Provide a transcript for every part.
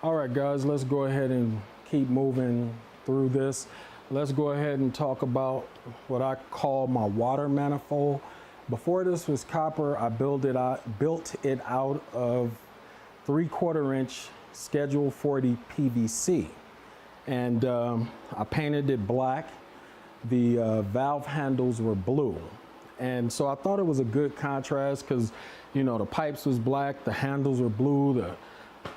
All right, guys, let's go ahead and keep moving through this. Let's go ahead and talk about what I call my water manifold. Before this was copper, I built it out of 3/4 inch Schedule 40 PVC. And I painted it black. The valve handles were blue. And so I thought it was a good contrast because, you know, the pipes was black, the handles were blue, the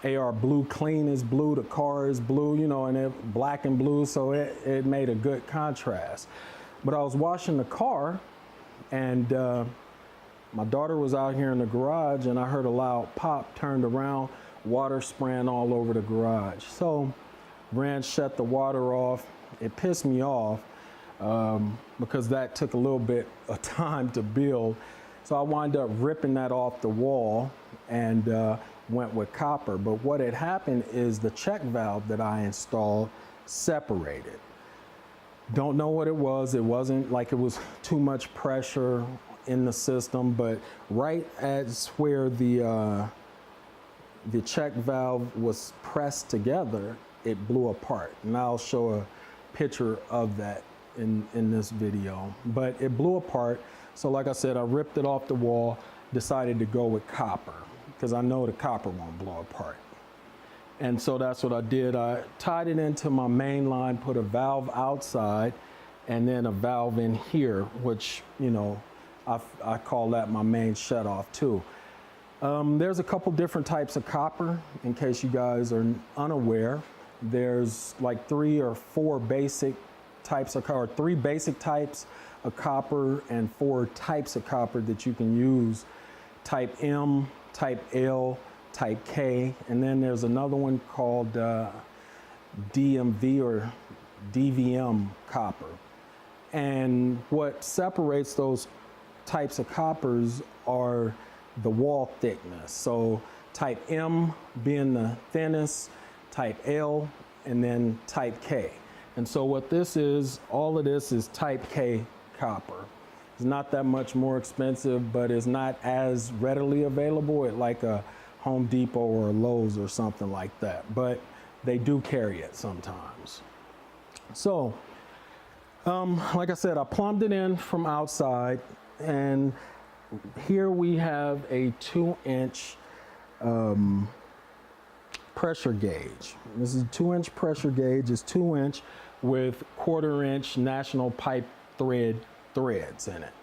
AR Blue Clean is blue, the car is blue, you know, and it black and blue, so it made a good contrast. But I was washing the car, and my daughter was out here in the garage, and I heard a loud pop, turned around, water spraying all over the garage. So ran, shut the water off. It pissed me off because that took a little bit of time to build. So I wound up ripping that off the wall and went with copper. But what had happened is the check valve that I installed separated. Don't know what it was. It wasn't like it was too much pressure in the system, but right as where the check valve was pressed together, it blew apart. And I'll show a picture of that in this video. But it blew apart. So like I said, I ripped it off the wall, decided to go with copper because I know the copper won't blow apart. And so that's what I did. I tied it into my main line, put a valve outside, and then a valve in here, which, you know, I call that my main shutoff too. There's a couple different types of copper, in case you guys are unaware. There's like 3 or 4 basic types of copper, 3 basic types of copper and 4 types of copper that you can use. Type M, type L, type K, and then there's another one called DMV or DVM copper. And what separates those types of coppers are the wall thickness. So type M being the thinnest, type L, and then type K. And so what this is, all of this is type K copper. It's not that much more expensive, but it's not as readily available at like a Home Depot or a Lowe's or something like that, but they do carry it sometimes. So, like I said, I plumbed it in from outside, and here we have a 2-inch pressure gauge. This is a 2-inch pressure gauge. It's 2-inch with 1/4 inch National Pipe threads in it.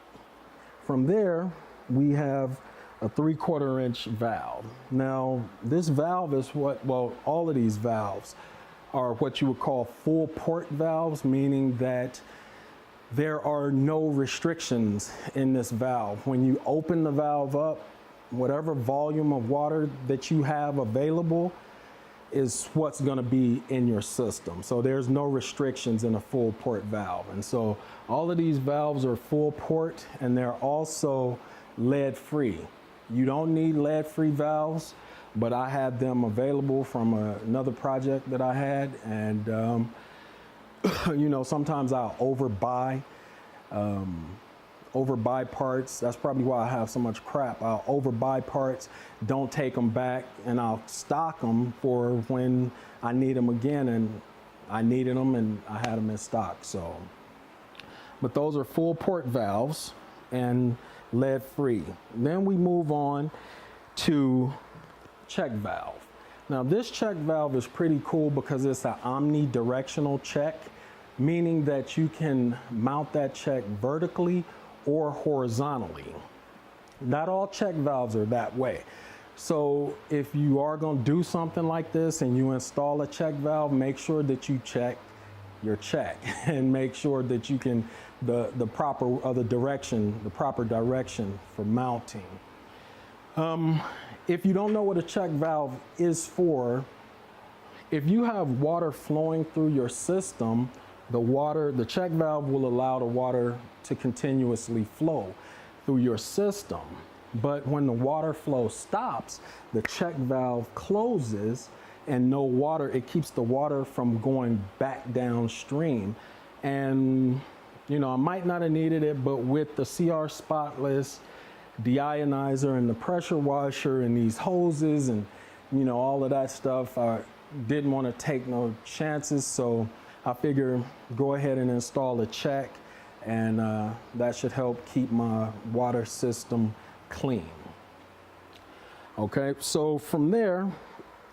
From there, we have a 3/4 inch valve. Now, this valve is all of these valves are what you would call full port valves, meaning that there are no restrictions in this valve. When you open the valve up, whatever volume of water that you have available is what's going to be in your system. So there's no restrictions in a full port valve. And so all of these valves are full port, and they're also lead free. You don't need lead free valves, but I had them available from another project that I had. And you know, sometimes I'll overbuy parts. That's probably why I have so much crap. I'll overbuy parts, don't take them back, and I'll stock them for when I need them again, and I needed them and I had them in stock. So, but those are full port valves and lead free. Then we move on to check valve. Now this check valve is pretty cool because it's an omnidirectional check, meaning that you can mount that check vertically or horizontally. Not all check valves are that way. So if you are going to do something like this and you install a check valve, make sure that you check your check and make sure that you can the proper direction for mounting. If you don't know what a check valve is for, if you have water flowing through your system, the check valve will allow the water to continuously flow through your system. But when the water flow stops, the check valve closes, and no water, it keeps the water from going back downstream. And, you know, I might not have needed it, but with the CR Spotless deionizer and the pressure washer and these hoses and, you know, all of that stuff, didn't want to take no chances, so I figured go ahead and install a check, and that should help keep my water system clean. Okay, so from there,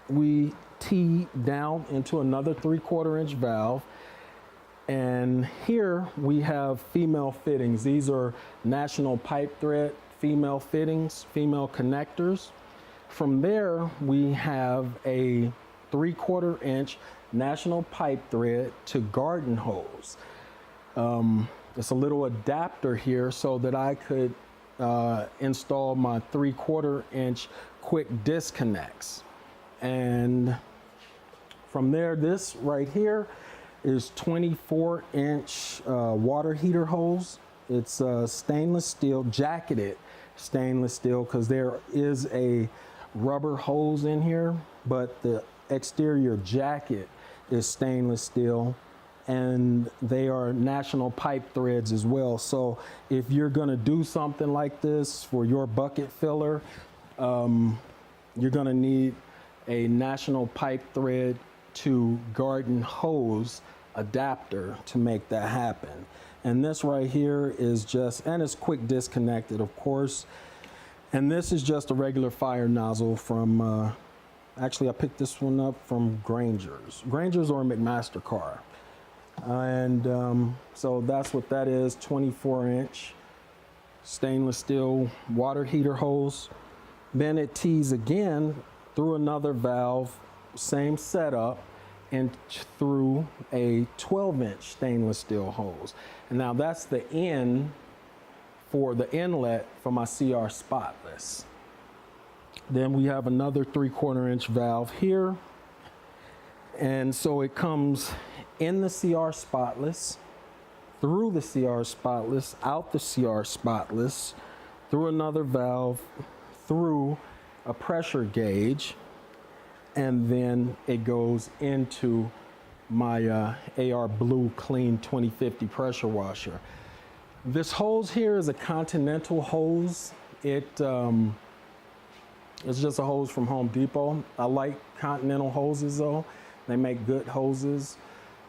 we tee down into another 3/4 inch valve. And here we have female fittings. These are National Pipe Thread female fittings, female connectors. From there, we have a 3/4 inch National Pipe Thread to garden hose. It's a little adapter here so that I could install my 3/4 inch quick disconnects. And from there, this right here is 24 inch water heater hose. It's stainless steel, jacketed stainless steel, because there is a rubber hose in here, but the exterior jacket is stainless steel, and they are National Pipe Threads as well. So if you're gonna do something like this for your bucket filler, you're gonna need a National Pipe Thread to garden hose adapter to make that happen. And this right here is just, and it's quick disconnected, of course. And this is just a regular fire nozzle from, actually I picked this one up from Grainger's or McMaster-Carr. And so that's what that is, 24 inch stainless steel water heater hose. Then it tees again through another valve, same setup, and through a 12 inch stainless steel hose. And now that's the end for the inlet for my CR Spotless. Then we have another 3/4 inch valve here. And so it comes in the CR Spotless, through the CR Spotless, out the CR Spotless, through another valve, through a pressure gauge, and then it goes into my AR Blue Clean 2050 pressure washer. This hose here is a Continental hose. It's just a hose from Home Depot. I like Continental hoses though. They make good hoses.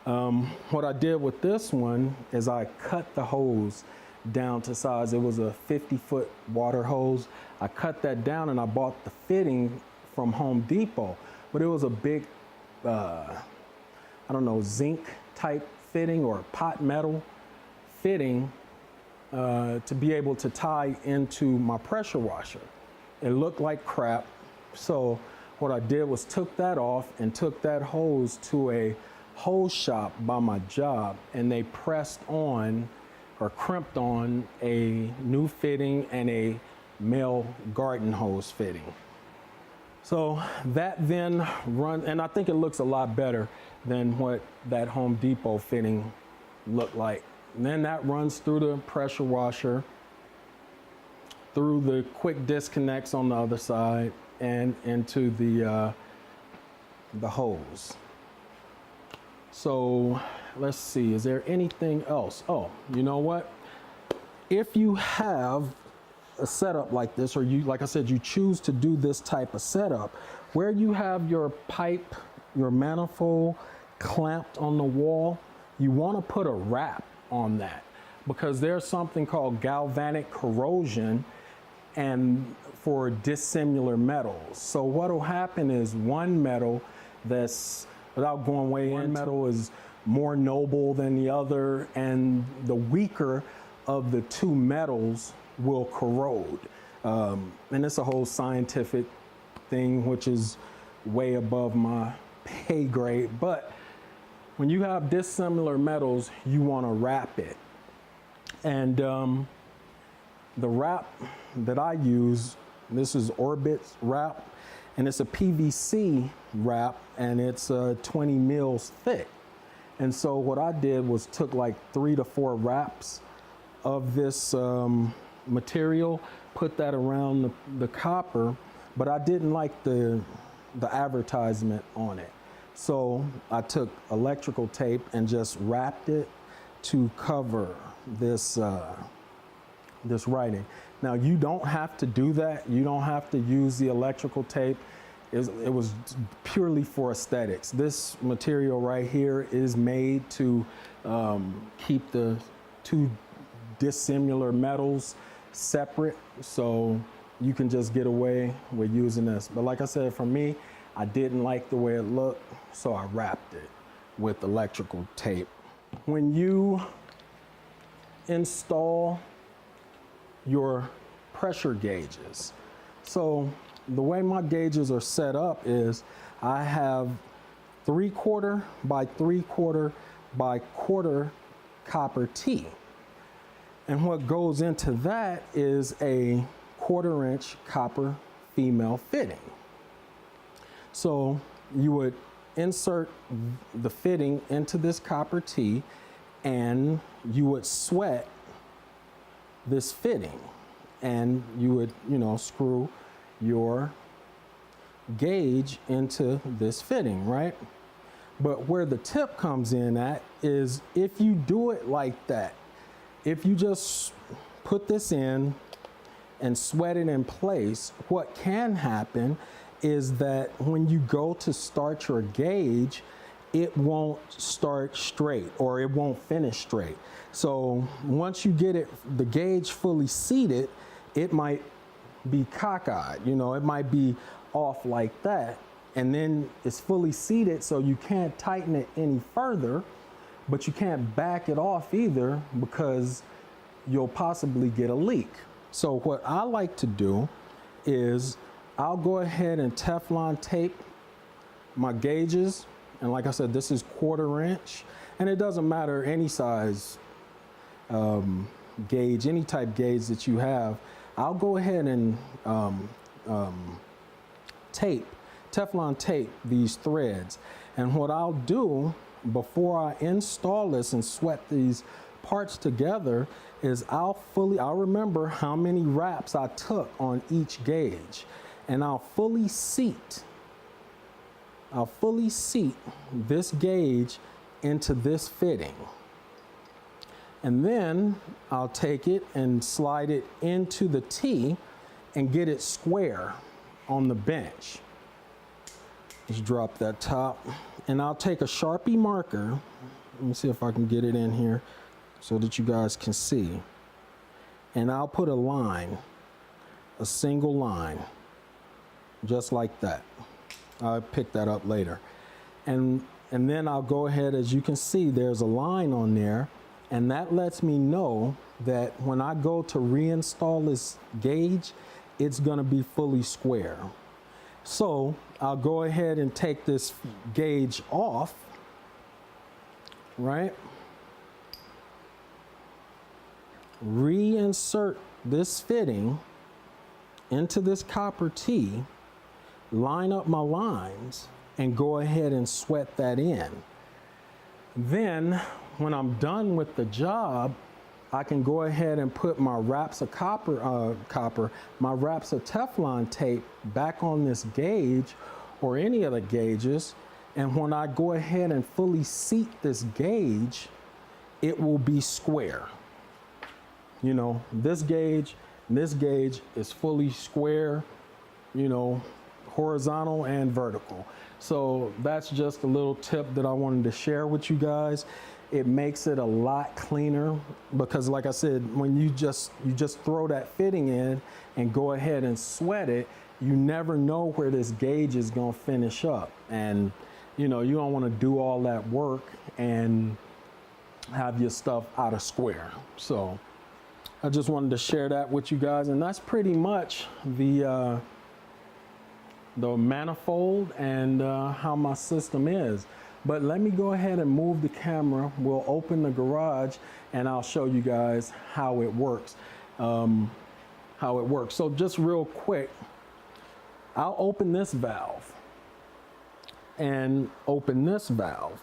What I did with this one is I cut the hose down to size. It was a 50-foot water hose. I cut that down and I bought the fitting from Home Depot, but it was a big, I don't know, zinc type fitting or pot metal fitting to be able to tie into my pressure washer. It looked like crap. So what I did was took that off and took that hose to a hose shop by my job, and they pressed on or crimped on a new fitting and a male garden hose fitting. So that then runs, and I think it looks a lot better than what that Home Depot fitting looked like. And then that runs through the pressure washer, through the quick disconnects on the other side, and into the hose. So let's see, is there anything else? Oh, you know what? If you have a setup like this, or you, like I said, you choose to do this type of setup, where you have your pipe, your manifold clamped on the wall, you want to put a wrap on that, because there's something called galvanic corrosion and for dissimilar metals. So what will happen is one metal that's, without going way in, metal is more noble than the other, and the weaker of the two metals will corrode. And it's a whole scientific thing, which is way above my pay grade. But when you have dissimilar metals, you want to wrap it. And the wrap that I use, this is Orbit's wrap, and it's a PVC wrap, and it's 20 mils thick. And so what I did was took like 3 to 4 wraps of this material, put that around the copper, but I didn't like the advertisement on it. So I took electrical tape and just wrapped it to cover this, this writing. Now you don't have to do that. You don't have to use the electrical tape. it was purely for aesthetics. This material right here is made to keep the two dissimilar metals separate, so you can just get away with using this. But like I said, for me, I didn't like the way it looked, so I wrapped it with electrical tape. When you install your pressure gauges, so the way my gauges are set up is I have 3/4 by 3/4 by 1/4 copper T. And what goes into that is a 1/4 inch copper female fitting. So you would insert the fitting into this copper T, and you would sweat this fitting, and you would, screw your gauge into this fitting, right? But where the tip comes in at is if you do it like that, if you just put this in and sweat it in place, what can happen is that when you go to start your gauge, it won't start straight, or it won't finish straight. So once you get the gauge fully seated, it might be cockeyed, it might be off like that. And then it's fully seated, so you can't tighten it any further, but you can't back it off either, because you'll possibly get a leak. So what I like to do is I'll go ahead and Teflon tape my gauges. And like I said, this is 1/4 inch, and it doesn't matter any size gauge, any type gauge that you have. I'll go ahead and Teflon tape these threads. And what I'll do before I install this and sweat these parts together is I'll remember how many wraps I took on each gauge, and I'll fully seat this gauge into this fitting. And then I'll take it and slide it into the T and get it square on the bench. Just drop that top. And I'll take a Sharpie marker. Let me see if I can get it in here so that you guys can see. And I'll put a line, a single line, just like that. I'll pick that up later. And then I'll go ahead, as you can see, there's a line on there, and that lets me know that when I go to reinstall this gauge, it's gonna be fully square. So I'll go ahead and take this gauge off, right? Reinsert this fitting into this copper T, line up my lines, and go ahead and sweat that in. Then when I'm done with the job, I can go ahead and put my wraps of my wraps of Teflon tape back on this gauge or any of the gauges. And when I go ahead and fully seat this gauge, it will be square. This gauge is fully square, horizontal and vertical. So that's just a little tip that I wanted to share with you guys. It makes it a lot cleaner because, like I said, when you just throw that fitting in and go ahead and sweat it, you never know where this gauge is going to finish up. And you don't want to do all that work and have your stuff out of square. So I just wanted to share that with you guys, and that's pretty much the manifold and how my system is. But let me go ahead and move the camera. We'll open the garage and I'll show you guys how it works. So just real quick, I'll open this valve and open this valve,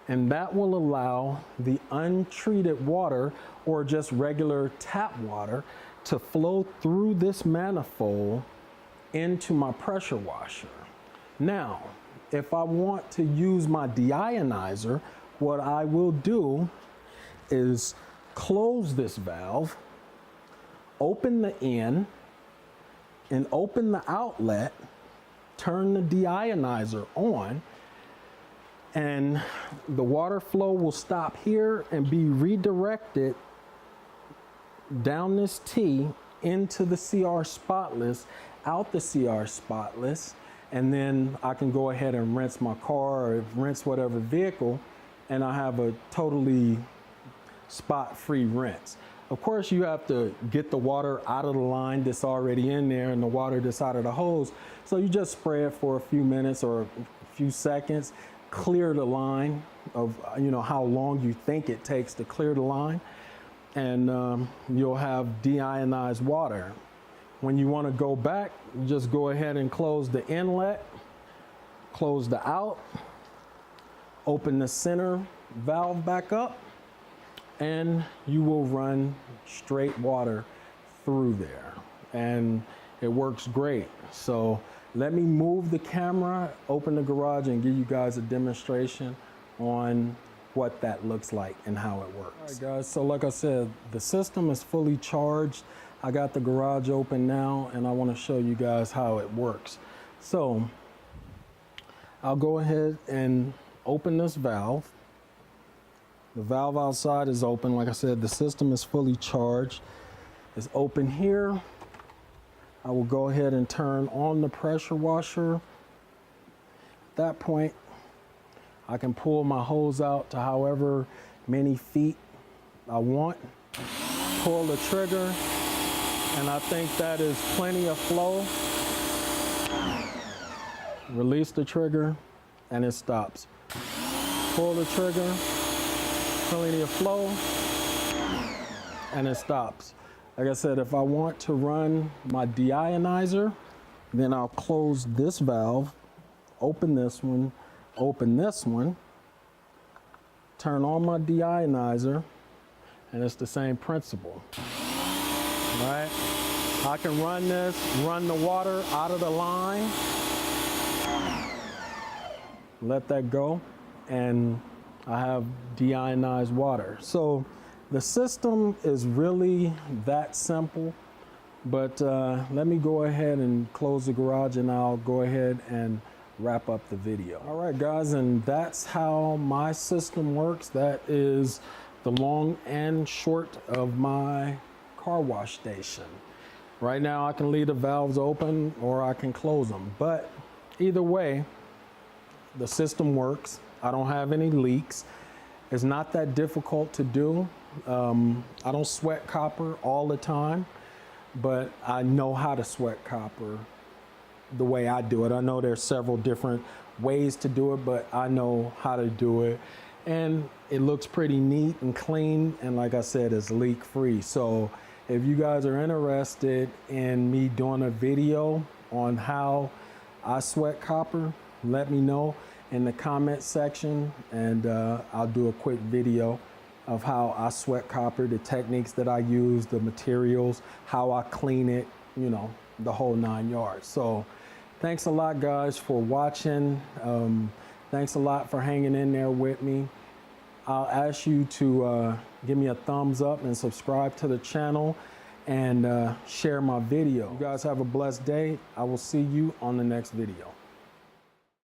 and that will allow the untreated water or just regular tap water to flow through this manifold into my pressure washer. Now, if I want to use my deionizer, what I will do is close this valve, open the in, and open the outlet, turn the deionizer on, and the water flow will stop here and be redirected down this T into the CR Spotless, out the CR Spotless, and then I can go ahead and rinse my car or rinse whatever vehicle, and I have a totally spot-free rinse. Of course, you have to get the water out of the line that's already in there and the water that's out of the hose. So you just spray it for a few minutes or a few seconds, clear the line of, you know, how long you think it takes to clear the line, and you'll have deionized water. When you want to go back, you just go ahead and close the inlet, close the out, open the center valve back up, and you will run straight water through there, and it works great. So let me move the camera, open the garage, and give you guys a demonstration on what that looks like and how it works. All right, guys, so like I said, the system is fully charged. I got the garage open now, and I want to show you guys how it works. So I'll go ahead and open this valve. The valve outside is open. Like I said, the system is fully charged. It's open here. I will go ahead and turn on the pressure washer. At that point, I can pull my hose out to however many feet I want. Pull the trigger, and I think that is plenty of flow. Release the trigger, and it stops. Pull the trigger, plenty of flow, and it stops. Like I said, if I want to run my deionizer, then I'll close this valve, open this one, turn on my deionizer, and it's the same principle. All right? I can run this, run the water out of the line, let that go, and I have deionized water. So the system is really that simple, but let me go ahead and close the garage, and I'll go ahead and wrap up the video. All right, guys, and that's how my system works. That is the long and short of my car wash station. Right now I can leave the valves open or I can close them, but either way, the system works. I don't have any leaks. It's not that difficult to do. I don't sweat copper all the time, but I know how to sweat copper the way I do it. I know there's several different ways to do it, but I know how to do it. And it looks pretty neat and clean, and like I said, it's leak free. So if you guys are interested in me doing a video on how I sweat copper, let me know in the comment section, and I'll do a quick video of how I sweat copper, the techniques that I use, the materials, how I clean it, you know, the whole 9 yards. So thanks a lot, guys, for watching. Thanks a lot for hanging in there with me. I'll ask you to give me a thumbs up and subscribe to the channel and share my video. You guys have a blessed day. I will see you on the next video.